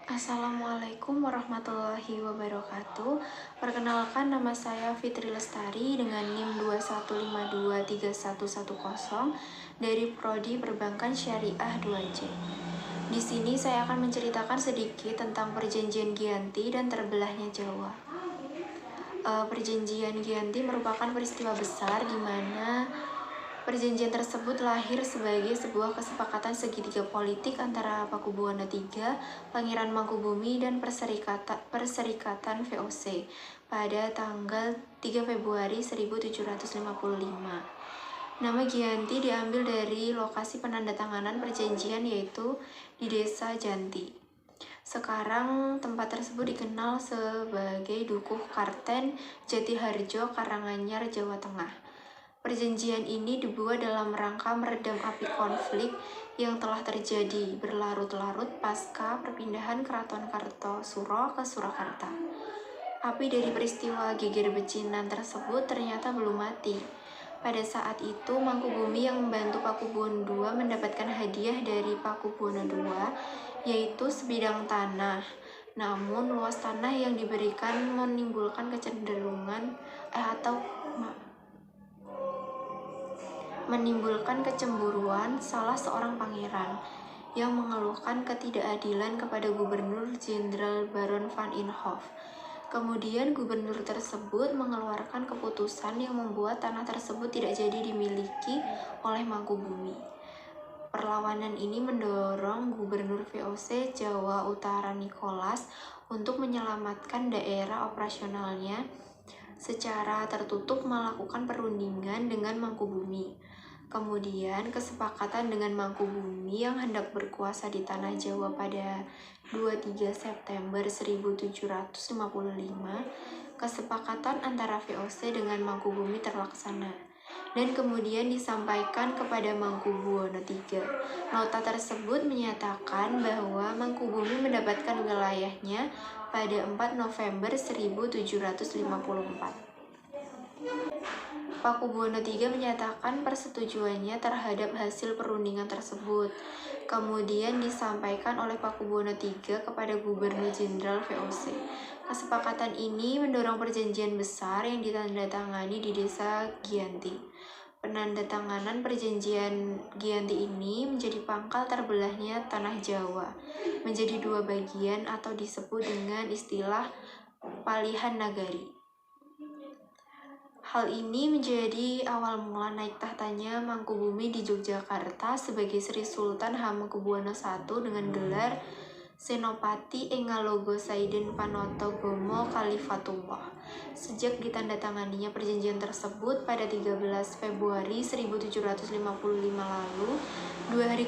Assalamualaikum warahmatullahi wabarakatuh. Perkenalkan, nama saya Fitri Lestari dengan NIM 215231110 dari Prodi Perbankan Syariah 2C. Di sini saya akan menceritakan sedikit tentang Perjanjian Giyanti dan terbelahnya Jawa. Perjanjian Giyanti merupakan peristiwa besar di mana perjanjian tersebut lahir sebagai sebuah kesepakatan segitiga politik antara Pakubuwono III, Pangeran Mangkubumi, dan Perserikatan VOC pada tanggal 3 Februari 1755. Nama Giyanti diambil dari lokasi penandatanganan perjanjian, yaitu di Desa Janti. Sekarang tempat tersebut dikenal sebagai Dukuh Karten, Jatiharjo, Karanganyar, Jawa Tengah. Perjanjian ini dibuat dalam rangka meredam api konflik yang telah terjadi berlarut-larut pasca perpindahan Keraton Kartosuro ke Surakarta. Api dari peristiwa geger becinan tersebut ternyata belum mati. Pada saat itu, Mangkubumi yang membantu Pakubuwono II mendapatkan hadiah dari Pakubuwono II, yaitu sebidang tanah. Namun, luas tanah yang diberikan menimbulkan menimbulkan kecemburuan salah seorang pangeran yang mengeluhkan ketidakadilan kepada Gubernur Jenderal Baron van Inhofe. Kemudian gubernur tersebut mengeluarkan keputusan yang membuat tanah tersebut tidak jadi dimiliki oleh Mangkubumi. Perlawanan ini mendorong Gubernur VOC Jawa Utara Nicholas untuk menyelamatkan daerah operasionalnya secara tertutup melakukan perundingan dengan Mangkubumi. Kemudian kesepakatan dengan Mangkubumi yang hendak berkuasa di tanah Jawa pada 23 September 1755, kesepakatan antara VOC dengan Mangkubumi terlaksana dan kemudian disampaikan kepada Mangkubuwono III. Nota tersebut menyatakan bahwa Mangkubumi mendapatkan wilayahnya pada 4 November 1754. Pakubuwono III menyatakan persetujuannya terhadap hasil perundingan tersebut. Kemudian disampaikan oleh Pakubuwono III kepada Gubernur Jenderal VOC. Kesepakatan ini mendorong perjanjian besar yang ditandatangani di Desa Giyanti. Penandatanganan perjanjian Giyanti ini menjadi pangkal terbelahnya tanah Jawa menjadi dua bagian atau disebut dengan istilah Palihan Nagari. Hal ini menjadi awal mula naik tahtanya Mangkubumi di Yogyakarta sebagai Sri Sultan Hamengkubuwono I dengan gelar Senopati Engalogo Saiden Panoto Gomo Kalifatullah. Sejak ditandatanganinya perjanjian tersebut pada 13 Februari 1755 lalu, 2 hari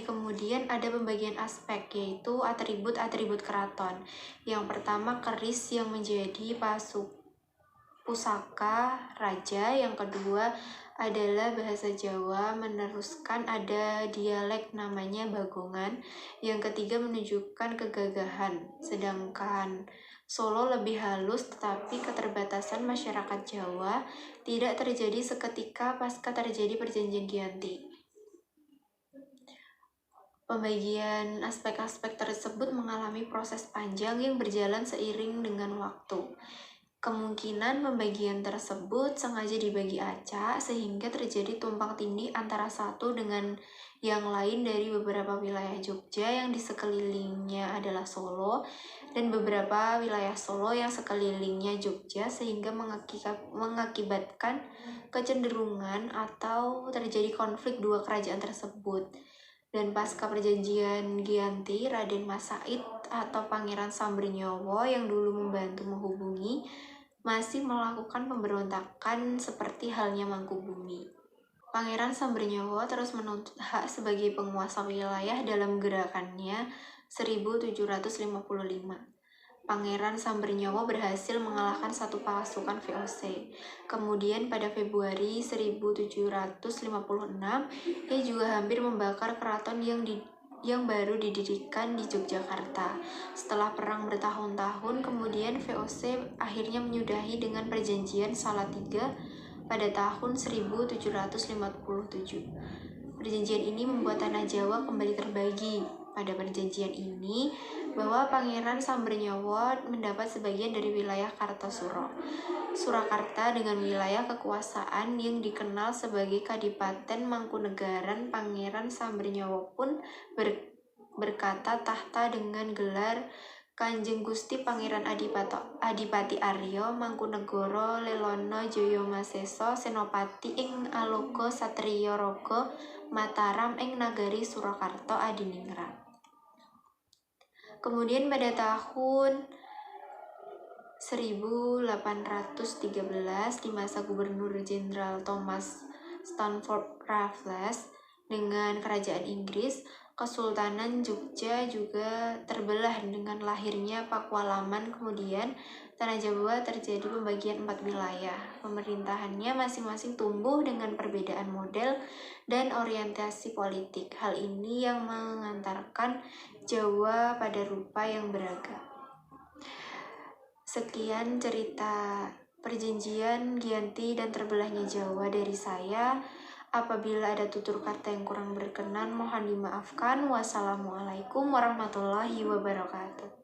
kemudian ada pembagian aspek, yaitu atribut-atribut keraton. Yang pertama, keris yang menjadi pusaka raja. Yang kedua adalah bahasa Jawa, meneruskan ada dialek namanya Bagongan. Yang ketiga menunjukkan kegagahan, sedangkan Solo lebih halus, tetapi keterbatasan masyarakat Jawa tidak terjadi seketika pasca terjadi perjanjian Giyanti. Pembagian aspek-aspek tersebut mengalami proses panjang yang berjalan seiring dengan waktu. Kemungkinan pembagian tersebut sengaja dibagi acak sehingga terjadi tumpang tindih antara satu dengan yang lain dari beberapa wilayah Jogja yang di sekelilingnya adalah Solo dan beberapa wilayah Solo yang sekelilingnya Jogja, sehingga mengakibatkan kecenderungan atau terjadi konflik dua kerajaan tersebut. Dan pasca perjanjian Giyanti, Raden Mas Said atau Pangeran Sambernyowo yang dulu membantu menghubungi masih melakukan pemberontakan seperti halnya Mangkubumi. Pangeran Sambernyowo terus menuntut hak sebagai penguasa wilayah dalam gerakannya 1755. Pangeran Sambernyowo berhasil mengalahkan satu pasukan VOC. Kemudian pada Februari 1756, ia juga hampir membakar keraton yang baru didirikan di Yogyakarta. Setelah perang bertahun-tahun, kemudian VOC akhirnya menyudahi dengan perjanjian Salatiga pada tahun 1757. Perjanjian ini membuat tanah Jawa kembali terbagi. Pada perjanjian ini, bahwa Pangeran Sambernyawa mendapat sebagian dari wilayah Kartosuro, Surakarta dengan wilayah kekuasaan yang dikenal sebagai Kadipaten Mangkunegaran. Pangeran Sambernyawa pun berkata tahta dengan gelar Kanjeng Gusti Pangeran Adipati Arya Mangkunegara Lelono Jayamasesa Senopati ing Aloka Satriya Raga Mataram ing Nagari Surakarta Adiningrat. Kemudian pada tahun 1813 di masa Gubernur Jenderal Thomas Stamford Raffles dengan Kerajaan Inggris, Kesultanan Jogja juga terbelah dengan lahirnya Pakualaman. Kemudian tanah Jawa terjadi pembagian 4 wilayah. Pemerintahannya masing-masing tumbuh dengan perbedaan model dan orientasi politik. Hal ini yang mengantarkan Jawa pada rupa yang beragam. Sekian cerita perjanjian Giyanti dan terbelahnya Jawa dari saya. Apabila ada tutur kata yang kurang berkenan, mohon dimaafkan. Wassalamualaikum warahmatullahi wabarakatuh.